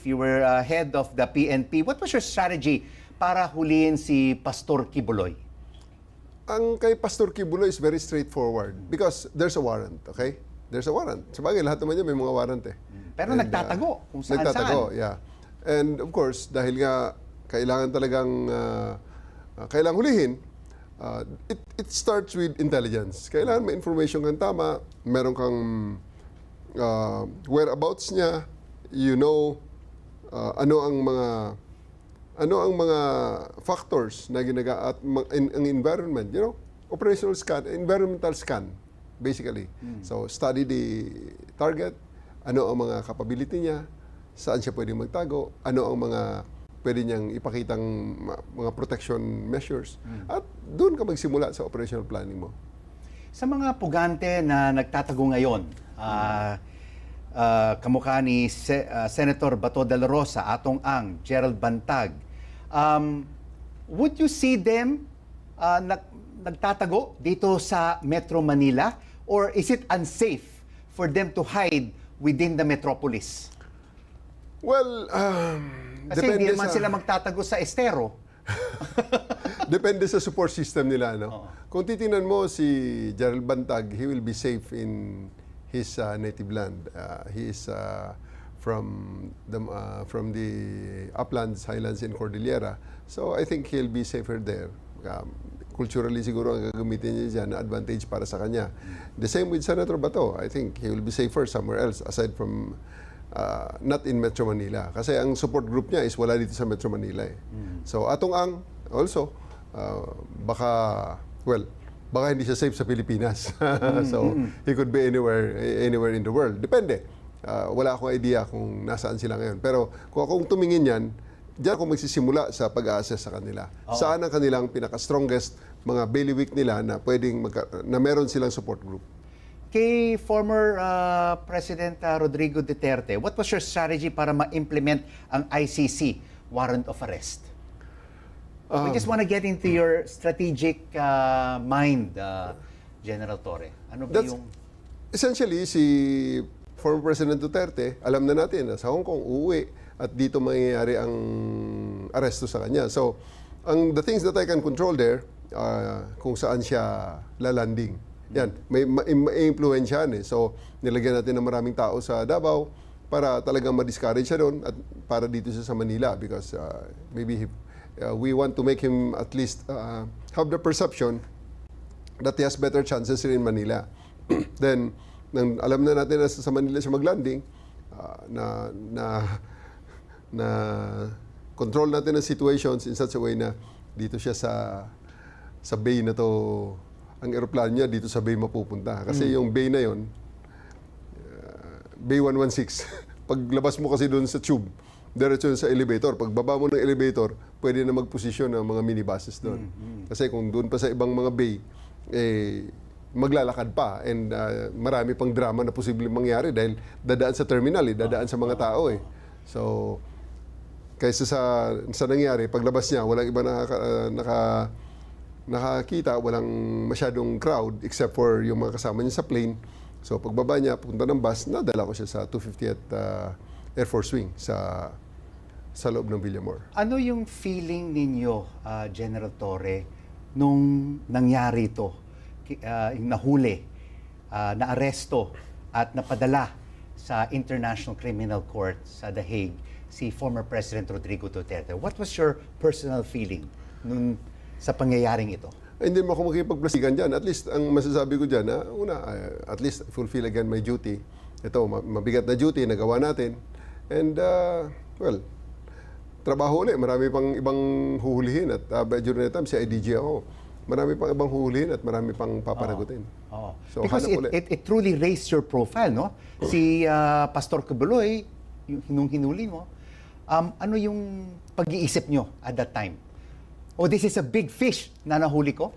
you were head of the PNP, what was your strategy para huliin si Pastor Kibuloy? Ang kay Pastor Kibuloy is very straightforward because there's a warrant, okay? There's a warrant. Sabagay, lahat naman yan may mga warrant eh. Pero nagtatago kung saan-saan. Nagtatago, yeah. And of course, dahil nga kailangan talagang kailangan hulihin, it starts with intelligence. Kailangan may information kang tama, meron kang whereabouts niya, you know, ano ang mga factors na at ang environment, you know, operational scan, environmental scan, basically. So, study the target, ano ang mga capability niya, saan siya pwedeng magtago, ano ang mga pwede niyang ipakitang mga protection measures, at doon ka magsimula sa operational planning mo. Sa mga pugante na nagtatago ngayon, kamukha ni Senator Bato de la Rosa, Atong Ang, Gerald Bantag, would you see them nagtatago dito sa Metro Manila, or is it unsafe for them to hide within the metropolis? Well, Kasi hindi naman sila magtatago sa estero. Depende sa support system nila, no? Kung titingnan mo si Gerald Bantag, he will be safe in his native land. He is from the uplands, highlands, and Cordillera. So I think he'll be safer there. Culturally siguro ang gagamitin niya dyan na advantage para sa kanya. The same with Senator Bato. I think he will be safer somewhere else aside from not in Metro Manila. Kasi ang support group niya is wala dito sa Metro Manila eh. So Atong Ang also, baka hindi siya safe sa Pilipinas. So he could be anywhere in the world. Depende. Wala akong idea kung nasaan sila ngayon. Pero kung akong tumingin yan, diyan ako magsisimula sa pag-a-assess sa kanila. Saan ang kanilang pinaka-strongest mga bailiwick nila na na meron silang support group. Kay former President Rodrigo Duterte, what was your strategy para ma-implement ang ICC warrant of arrest? We just want to get into your strategic mind, General Torre. Ano ba yung... Essentially, si former President Duterte, alam na natin na sa Hong Kong uuwi at dito mangyayari ang aresto sa kanya. So, the things that I can control there, kung saan siya lalanding. Yan, may influensyahan eh. So, nilagyan natin ng maraming tao sa Davao para talagang ma-discourage siya doon at para dito siya sa Manila because maybe we want to make him at least have the perception that he has better chances in Manila. Then, nang alam na natin na sa Manila siya maglanding, na control natin ang situations in such a way na dito siya sa bay na to, ang aeroplano niya dito sa bay mapupunta. Kasi yung bay na yon, Bay 116, paglabas mo kasi doon sa tube, diretso sa elevator. Pag baba mo ng elevator, pwede na magposisyon ng mga minibuses doon. Kasi kung doon pa sa ibang mga bay, maglalakad pa and marami pang drama na posibleng mangyari dahil dadaan sa terminal, dadaan sa mga tao eh. So, kaysa sa nangyari, paglabas niya, walang iba nakakita, walang masyadong crowd except for yung mga kasama niya sa plane. So, pagbaba niya, pupunta ng bus, nadala ko siya sa 250th Air Force Wing sa loob ng Villamor. Ano yung feeling ninyo, General Torre, nung nangyari ito? Yung nahuli, naaresto at napadala sa International Criminal Court sa The Hague si former President Rodrigo Duterte. What was your personal feeling sa pangyayaring ito? Hindi mo ako makipagplasigan dyan. At least, ang masasabi ko dyan, at least fulfill again my duty. Ito, mabigat na duty, nagawa natin. And, trabaho ulit. Marami pang ibang huhulihin. At during that time, si IDG ako. Marami pang ibang huhulihin at marami pang papanagutin. So, because it truly raised your profile, no? Si Pastor Kibuloy, nung hinuli mo, ano yung pag-iisip nyo at that time? This is a big fish na nahuli ko?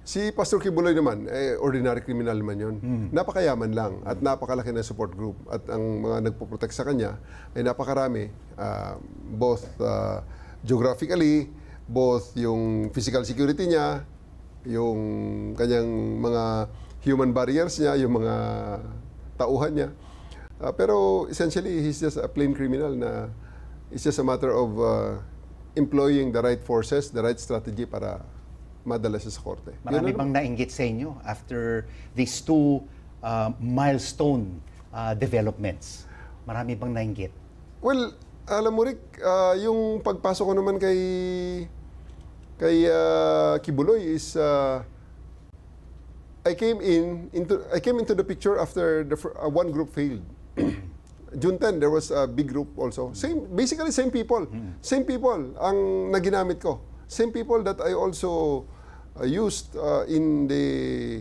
Si Pastor Kibuloy naman, ordinary criminal naman yun. Napakayaman lang at napakalaki na support group. At ang mga nagpo-protect sa kanya ay napakarami. Both geographically, both yung physical security niya, yung kanyang mga human barriers niya, yung mga tauhan niya. Pero essentially, he's just a plain criminal na It's just a matter of employing the right forces, the right strategy para madala siya sa korte. Marami bang nainggit sa inyo after these two milestone developments? Marami bang nainggit? Well, alam mo Rick, yung pagpasok ko naman kay Kibuloy is I came into the picture after one group failed. June 10, there was a big group also. Basically same people. Same people ang naginamit ko. Same people that I also used in the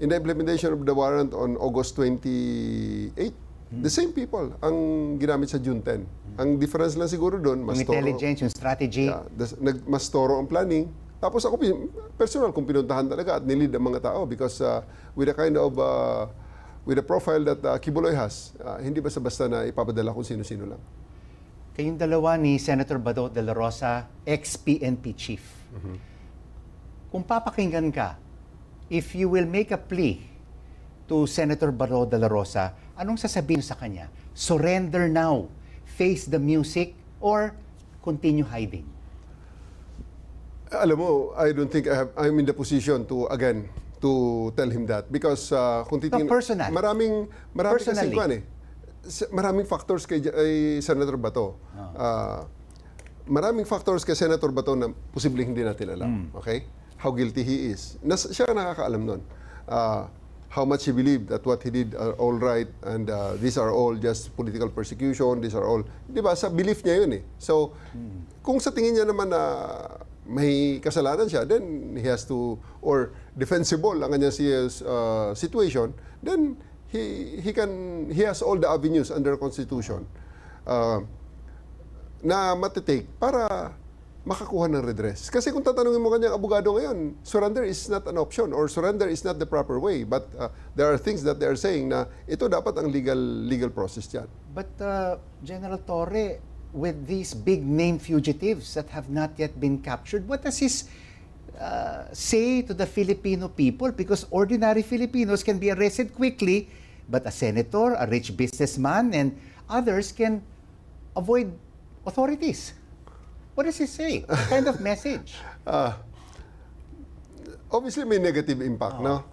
implementation of the warrant on August 28. The same people ang ginamit sa June 10. Ang difference lang siguro doon, mas Yung intelligence, yung strategy. mas toro ang planning. Tapos ako, personal, kung pinuntahan talaga at nilid ang mga tao because with the kind of, with the profile that Kibuloy has, hindi basta-basta na ipapadala kung sino-sino lang. Kayong dalawa ni Senator Bato de la Rosa, ex-PNP chief. Kung papakinggan ka, if you will make a plea to Senator Bato de la Rosa, anong sasabihin sa kanya? Surrender now, face the music, or continue hiding? Alam mo, I don't think I'm in the position to tell him that because kung titingnan, personal. maraming Personally. maraming factors kay Senator Bato. Maraming factors kay Senator Bato na posibleng hindi natin alam. Okay? How guilty he is. Siya nakakaalam nun. How much he believed that what he did are all right and these are all just political persecution, these are all, di ba, sa belief niya yun eh. So, kung sa tingin niya naman na may kasalanan siya, then he has to, or defensible ang kanyang situation, then he has all the avenues under Constitution na matitake para makakuha ng redress. Kasi kung tatanungin mo kanyang abogado ngayon, surrender is not an option or surrender is not the proper way. But there are things that they are saying na ito dapat ang legal process dyan. But General Torre, with these big name fugitives that have not yet been captured, what does this say to the Filipino people? Because ordinary Filipinos can be arrested quickly, but a senator, a rich businessman, and others can avoid authorities. What does it say? What kind of message? Obviously, may negative impact, no?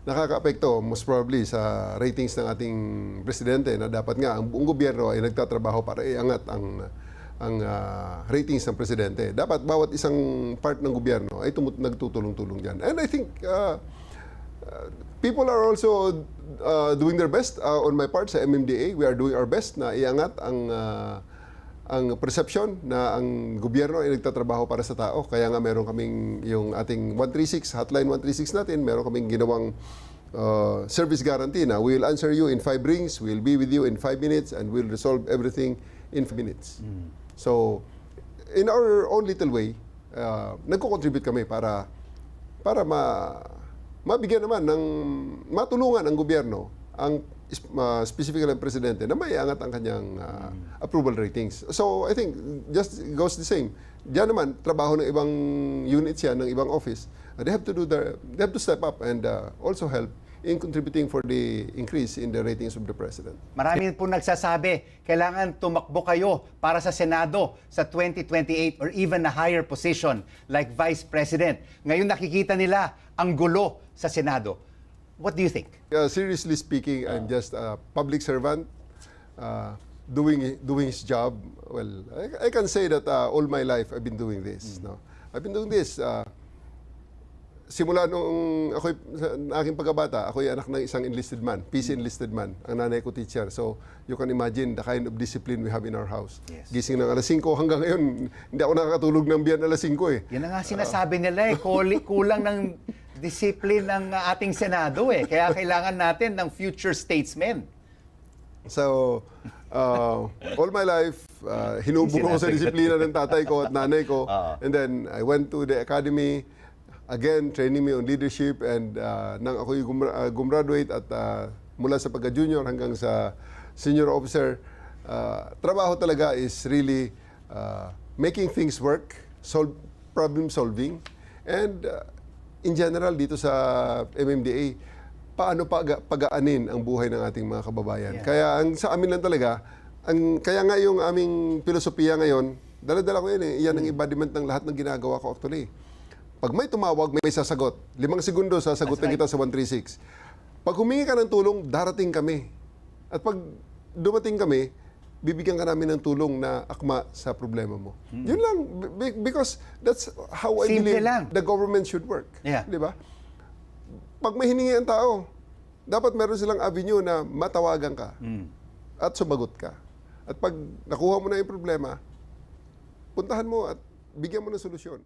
Nakaka-apekto most probably sa ratings ng ating presidente na dapat nga ang buong gobyerno ay nagtatrabaho para iangat ang ratings ng presidente. Dapat bawat isang part ng gobyerno ay nagtutulong-tulong diyan. And I think people are also doing their best. On my part sa MMDA, we are doing our best na iangat ang perception na ang gobyerno ay nagtatrabaho para sa tao. Kaya nga meron kaming yung ating 136, hotline 136 natin, meron kaming ginawang service guarantee na we'll answer you in 5 rings, we'll be with you in 5 minutes, and we'll resolve everything in 5 minutes. So, in our own little way, nagko-contribute kami para mabigyan naman ng matulungan ang gobyerno, ang specifically ang presidente na may angat ang kanyang approval ratings. So I think just goes the same. Diyan naman trabaho ng ibang units yan, ng ibang office. They have to step up and also help in contributing for the increase in the ratings of the president. Marami po nagsasabi, kailangan tumakbo kayo para sa Senado sa 2028 or even a higher position like Vice President. Ngayon nakikita nila ang gulo sa Senado. What do you think? Seriously speaking, I'm just a public servant doing his job. Well, I can say that all my life I've been doing this. No? I've been doing this simula nung ako'y sa aking pagkabata, ako'y anak ng isang enlisted man, PC enlisted man. Ang nanay ko teacher. So, you can imagine the kind of discipline we have in our house. Yes. Gising ng alas 5 hanggang ngayon, hindi ako nakakatulog ng biyan alas 5 eh. Yan na nga sinasabi nila eh, kulang ng discipline ng ating Senado eh. Kaya kailangan natin ng future statesmen. So, all my life, hinubog ako sa disiplina ng tatay ko at nanay ko. And then, I went to the academy, again, training me on leadership. And nang ako'y gumraduate at mula sa pagka-junior hanggang sa senior officer, trabaho talaga is really making things work, problem solving. And in general, dito sa MMDA, paano pagaanin ang buhay ng ating mga kababayan. Yeah. Kaya sa amin lang talaga, kaya nga yung aming filosofiya ngayon, dala-dala ko yan eh. Yan ang embodiment ng lahat ng ginagawa ko actually. Pag may tumawag, may sasagot. 5 segundo, sasagutin kita sa 136. Pag humingi ka ng tulong, darating kami. At pag dumating kami, bibigyan ka namin ng tulong na akma sa problema mo. Yun lang. Because that's how I Simple believe lang. the government should work. Yeah. Di ba? Pag may hiningi ang tao, dapat meron silang avenue na matawagan ka at sumagot ka. At pag nakuha mo na yung problema, puntahan mo at bigyan mo ng solusyon.